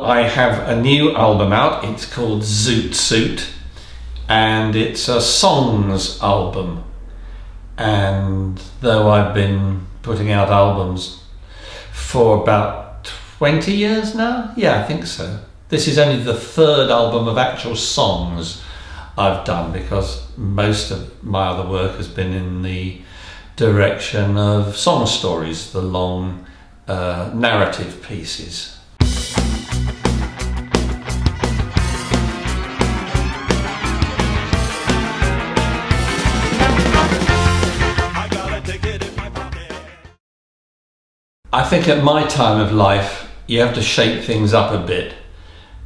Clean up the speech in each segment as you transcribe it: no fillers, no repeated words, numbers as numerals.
I have a new album out. It's called ZOOT SUIT, and it's a songs album. And though I've been putting out albums for about 20 years now, yeah, I think so. This is only the third album of actual songs I've done, because most of my other work has been in the direction of song stories, the long narrative pieces. I think at my time of life, you have to shake things up a bit.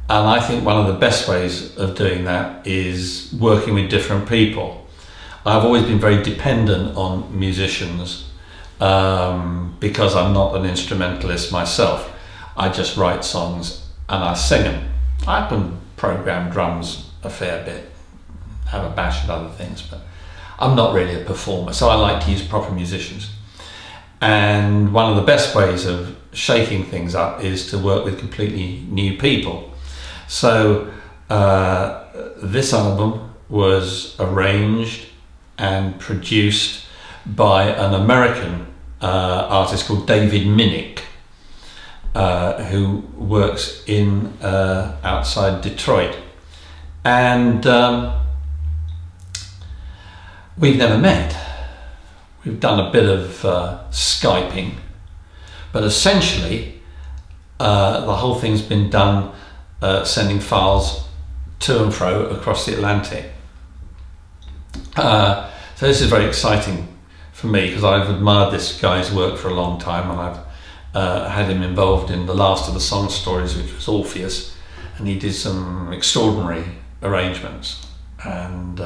And I think one of the best ways of doing that is working with different people. I've always been very dependent on musicians because I'm not an instrumentalist myself. I just write songs and I sing them. I can program drums a fair bit, have a bash at other things, but I'm not really a performer, so I like to use proper musicians. And one of the best ways of shaking things up is to work with completely new people. So this album was arranged and produced by an American artist called David Minnick, who works in outside Detroit. And we've never met. We've done a bit of Skyping, but essentially the whole thing's been done sending files to and fro across the Atlantic. So this is very exciting for me, because I've admired this guy's work for a long time, and I've had him involved in the last of the song stories, which was Orpheus, and he did some extraordinary arrangements, and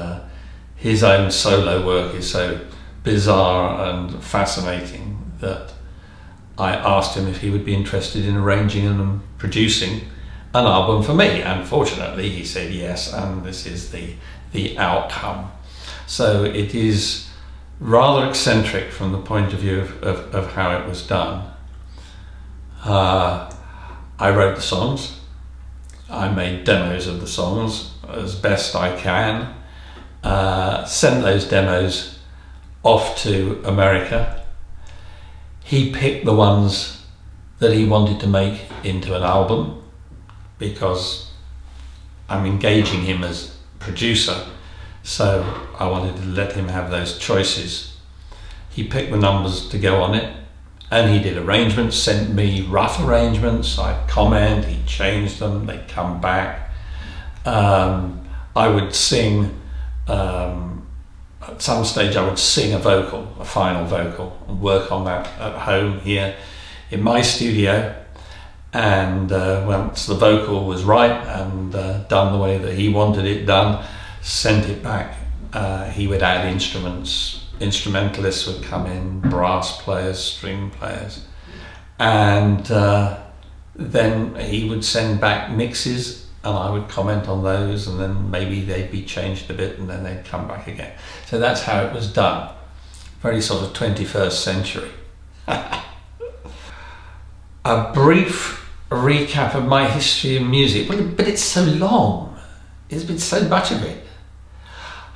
his own solo work is so bizarre and fascinating that I asked him if he would be interested in arranging and producing an album for me, and fortunately he said yes, and this is the outcome. So it is rather eccentric from the point of view of how it was done. I wrote the songs, I made demos of the songs as best I can, sent those demos off to America. He picked the ones that he wanted to make into an album, because I'm engaging him as producer, so I wanted to let him have those choices. He picked the numbers to go on it, and he did arrangements, sent me rough arrangements. I'd comment, he'd change them, they'd come back. I would sing, at some stage I would sing a vocal, a final vocal, and work on that at home here in my studio. And once the vocal was right and done the way that he wanted it done, sent it back. He would add instruments, instrumentalists would come in, brass players, string players, and then he would send back mixes, and I would comment on those, and then maybe they'd be changed a bit, and then they'd come back again. So that's how it was done. Very sort of 21st century. A brief recap of my history in music, but it's so long. There's been so much of it.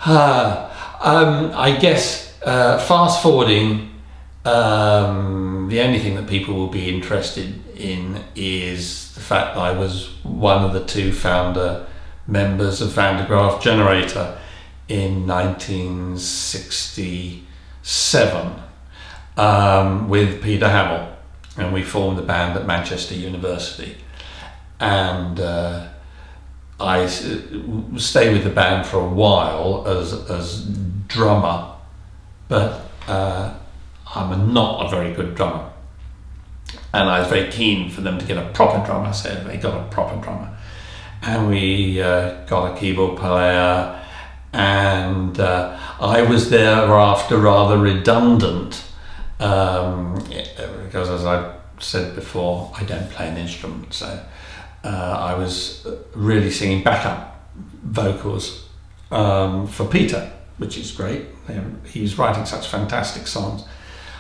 I guess fast forwarding, the only thing that people will be interested in is the fact that I was one of the two founder members of Van de Graaff Generator in 1967 with Peter Hamill, and we formed the band at Manchester University, and I stayed with the band for a while as drummer, but I'm not a very good drummer. And I was very keen for them to get a proper drummer, so they got a proper drummer. And we got a keyboard player, and I was thereafter rather redundant, because as I said before, I don't play an instrument, so I was really singing backup vocals for Peter, which is great. He was writing such fantastic songs.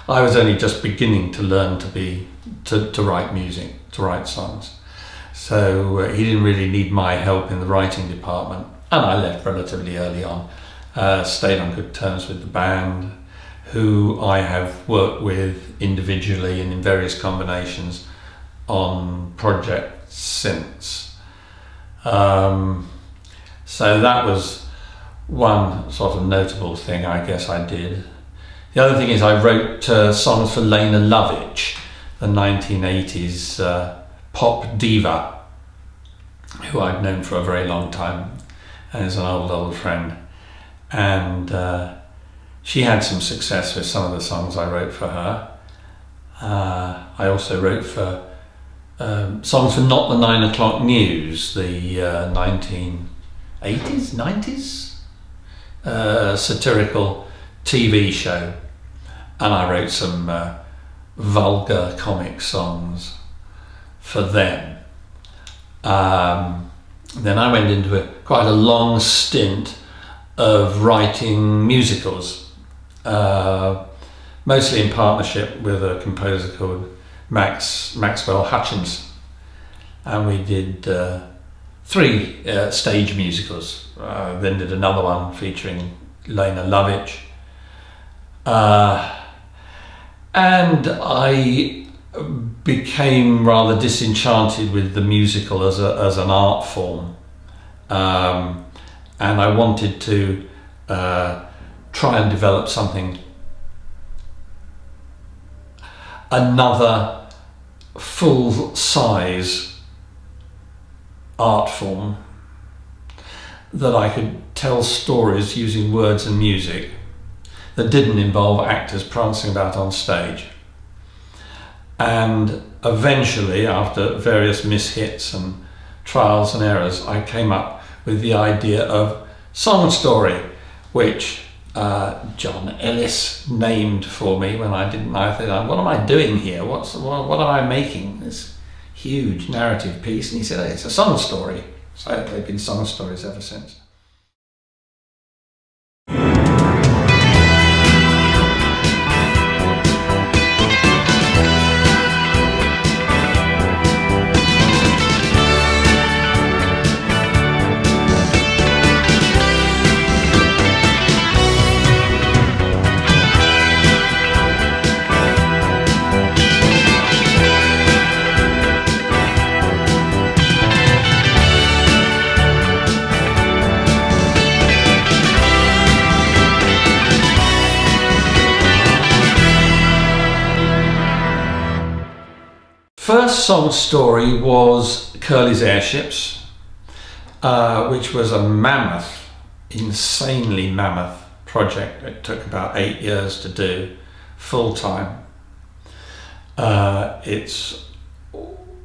I was only just beginning to learn to write music, to write songs. So he didn't really need my help in the writing department, and I left relatively early on. Stayed on good terms with the band, who I have worked with individually and in various combinations on projects since. So that was one sort of notable thing I guess I did. The other thing is I wrote songs for Lena Lovitch, the 1980s pop diva, who I'd known for a very long time and is an old friend. And she had some success with some of the songs I wrote for her. I also wrote for songs for Not the 9 O'Clock News, the 1980s, 90s satirical TV show. And I wrote some vulgar comic songs for them. Then I went into quite a long stint of writing musicals, mostly in partnership with a composer called Maxwell Hutchins, and we did 3 stage musicals. Then did another one featuring Lena Lovitch, and I became rather disenchanted with the musical as an art form, and I wanted to try and develop another full-size art form that I could tell stories using words and music that didn't involve actors prancing about on stage. And eventually, after various mishits and trials and errors, I came up with the idea of Song Story, which John Ellis named for me when I didn't know. I thought, what am I doing here? What am I making? This huge narrative piece. And he said, it's a song story. So they've been song stories ever since. First song story was Curly's Airships, which was a mammoth, insanely mammoth project. It took about 8 years to do full time. It's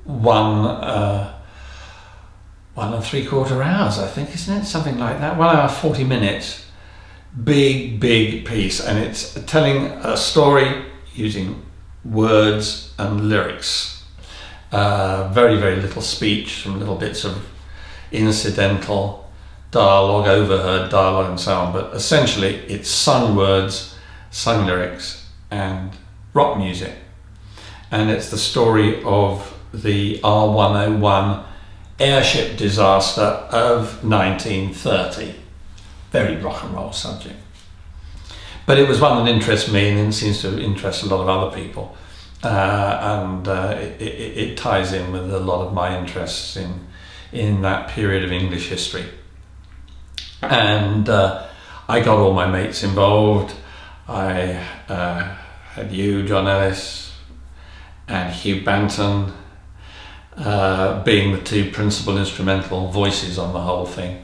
1.75 hours, I think, isn't it? Something like that. 1 hour, 40 minutes. Big piece, and it's telling a story using words and lyrics. Very little speech, some little bits of incidental dialogue, overheard dialogue and so on, but essentially it's sung words, sung lyrics and rock music. And it's the story of the R101 airship disaster of 1930. Very rock and roll subject. But it was one that interests me and it seems to interest a lot of other people. It ties in with a lot of my interests in that period of English history. And I got all my mates involved. I had you, John Ellis, and Hugh Banton being the 2 principal instrumental voices on the whole thing.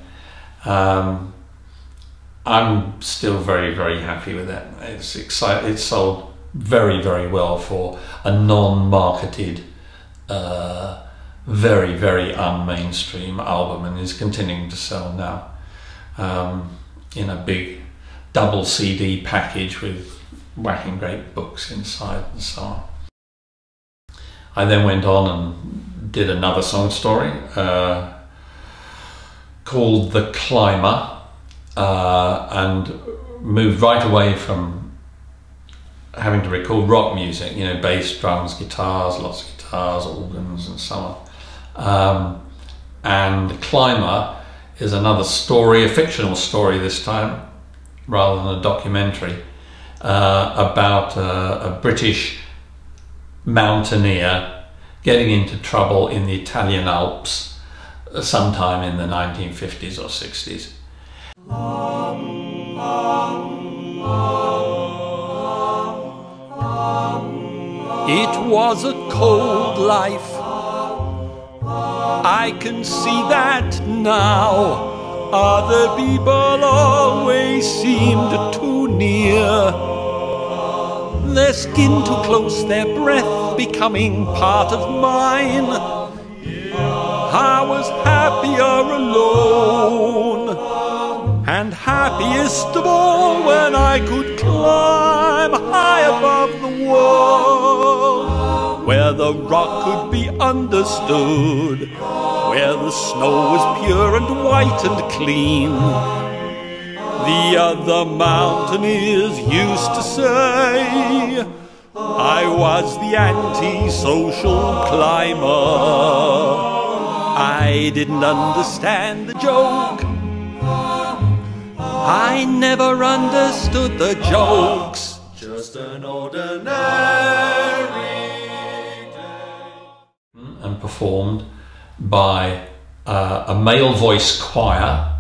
I'm still very happy with it. It's exciting. It's sold very well for a non-marketed, very un-mainstream album, and is continuing to sell now in a big double CD package with whacking great books inside and so on. I then went on and did another song story called The Climber, and moved right away from having to record rock music, you know, bass, drums, guitars, lots of guitars, organs and so And Climber is another story, a fictional story this time, rather than a documentary, about a British mountaineer getting into trouble in the Italian Alps sometime in the 1950s or 60s. It was a cold life, I can see that now. Other people always seemed too near, their skin too close, their breath becoming part of mine. I was happier alone, and happiest of all when I could climb high above the world, where the rock could be understood, where the snow was pure and white and clean. The other mountaineers used to say I was the anti-social climber. I didn't understand the joke, I never understood the jokes. Just an ordinary day. And performed by a male voice choir,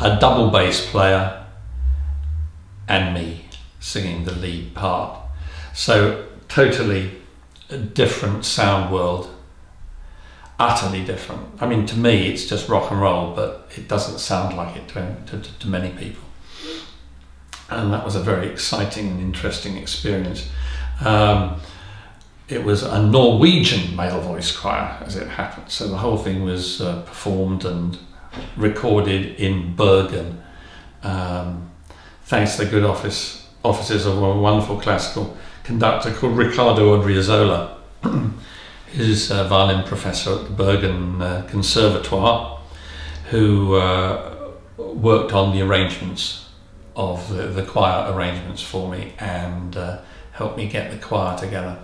a double bass player, and me singing the lead part. So totally a different sound world, utterly different. I mean, to me it's just rock and roll, but it doesn't sound like it to many people. And that was a very exciting and interesting experience. It was a Norwegian male voice choir, as it happened. So the whole thing was performed and recorded in Bergen, thanks to the good offices of a wonderful classical conductor called Riccardo Odriozola, who's a violin professor at the Bergen Conservatoire, who worked on the arrangements of the choir arrangements for me and helped me get the choir together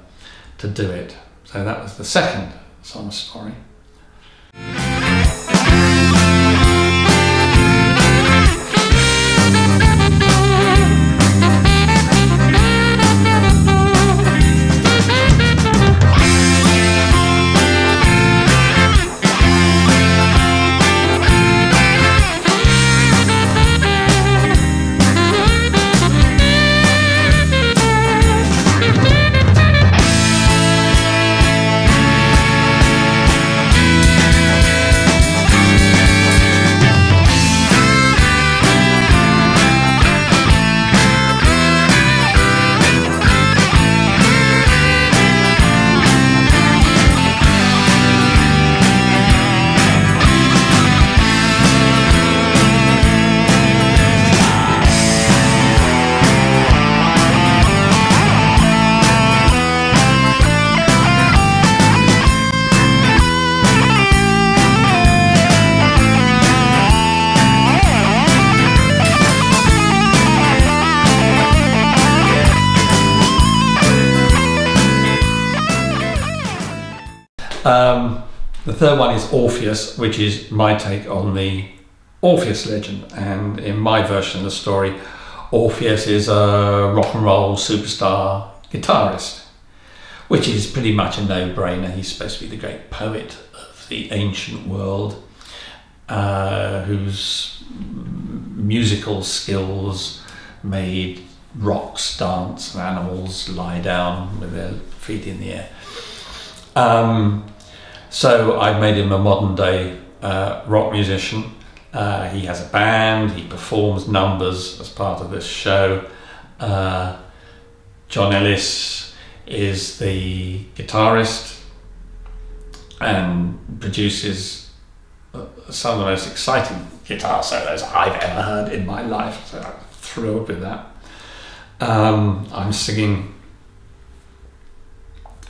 to do it. So that was the second song story. The third one is Orpheus, which is my take on the Orpheus legend. And in my version of the story, Orpheus is a rock and roll superstar guitarist, which is pretty much a no-brainer. He's supposed to be the great poet of the ancient world, whose musical skills made rocks dance and animals lie down with their feet in the air. So I've made him a modern day rock musician. He has a band, he performs numbers as part of this show. John Ellis is the guitarist and produces some of the most exciting guitar solos I've ever heard in my life, so I'm thrilled with that. I'm singing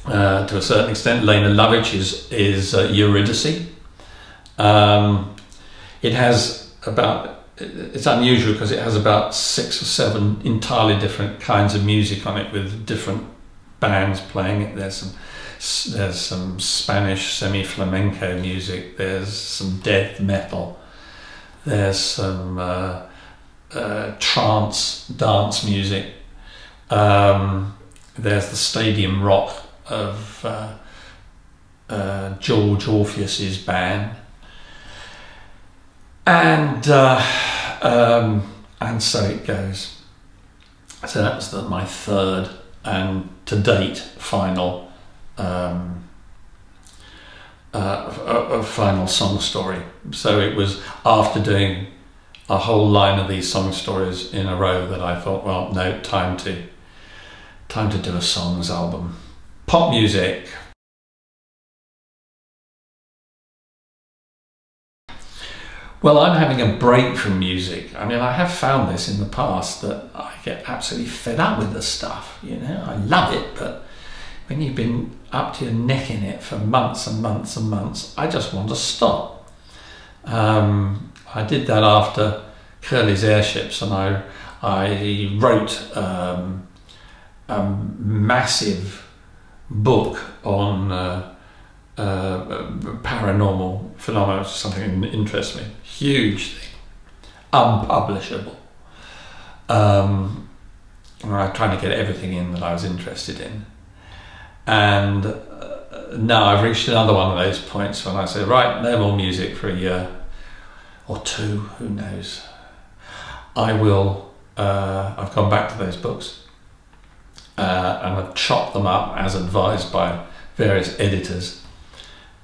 to a certain extent. Lena Lovitch is Eurydice. It has about, it's unusual because it has about 6 or 7 entirely different kinds of music on it with different bands playing it. There's some There's some Spanish semi-flamenco music, there's some death metal, there's some trance dance music, there's the stadium rock of George Orpheus's band, and so it goes. So that's my third and to date final final song story. So it was after doing a whole line of these song stories in a row that I thought, well, no, time to do a songs album. Pop music. Well, I'm having a break from music. I mean, I have found this in the past that I get absolutely fed up with the stuff, you know. I love it, but when you've been up to your neck in it for months and months and months, I just want to stop. I did that after Curly's Airships, and I wrote a massive book on paranormal phenomena, something that interests me. Huge thing, unpublishable. And I was trying to get everything in that I was interested in. And now I've reached another one of those points when I say, right, no more music for a year or two, who knows. I will, I've gone back to those books and I've chopped them up as advised by various editors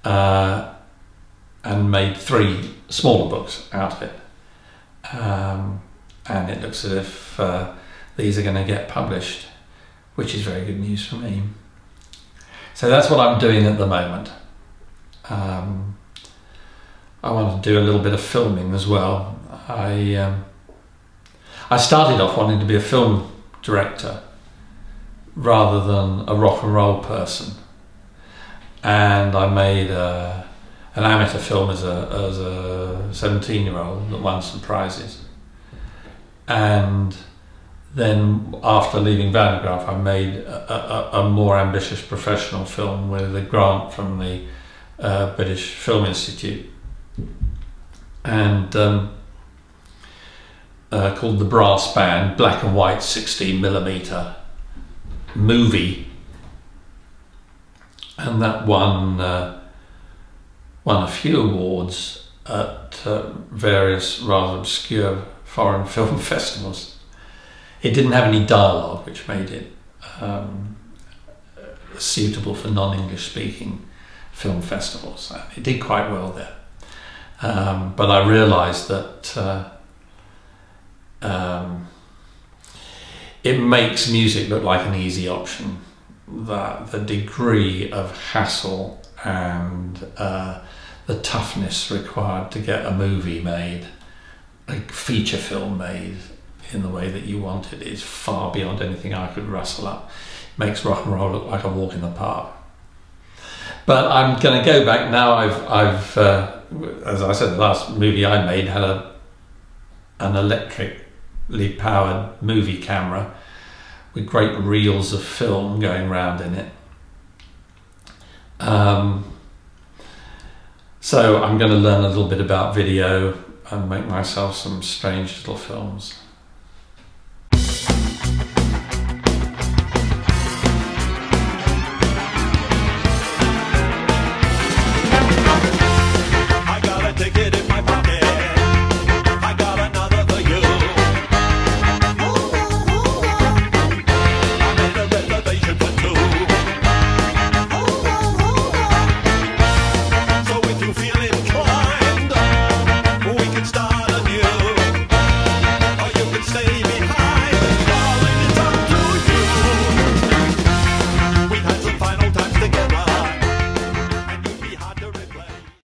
and made 3 smaller books out of it. And it looks as if these are going to get published, which is very good news for me. So that's what I'm doing at the moment. I want to do a little bit of filming as well. I started off wanting to be a film director rather than a rock and roll person, and I made an amateur film as a 17-year-old that won some prizes. And then after leaving Vandergraaf, I made a more ambitious professional film with a grant from the British Film Institute, and called The Brass Band, black and white 16mm movie, and that won a few awards at various rather obscure foreign film festivals. It didn't have any dialogue, which made it suitable for non-English speaking film festivals. It did quite well there. But I realised that it makes music look like an easy option, that the degree of hassle and the toughness required to get a movie made, a feature film made in the way that you want it, is far beyond anything I could rustle up. It makes rock and roll look like a walk in the park. But I'm going to go back now. I've as I said, the last movie I made had an electrically powered movie camera with great reels of film going round in it. So I'm going to learn a little bit about video and make myself some strange little films.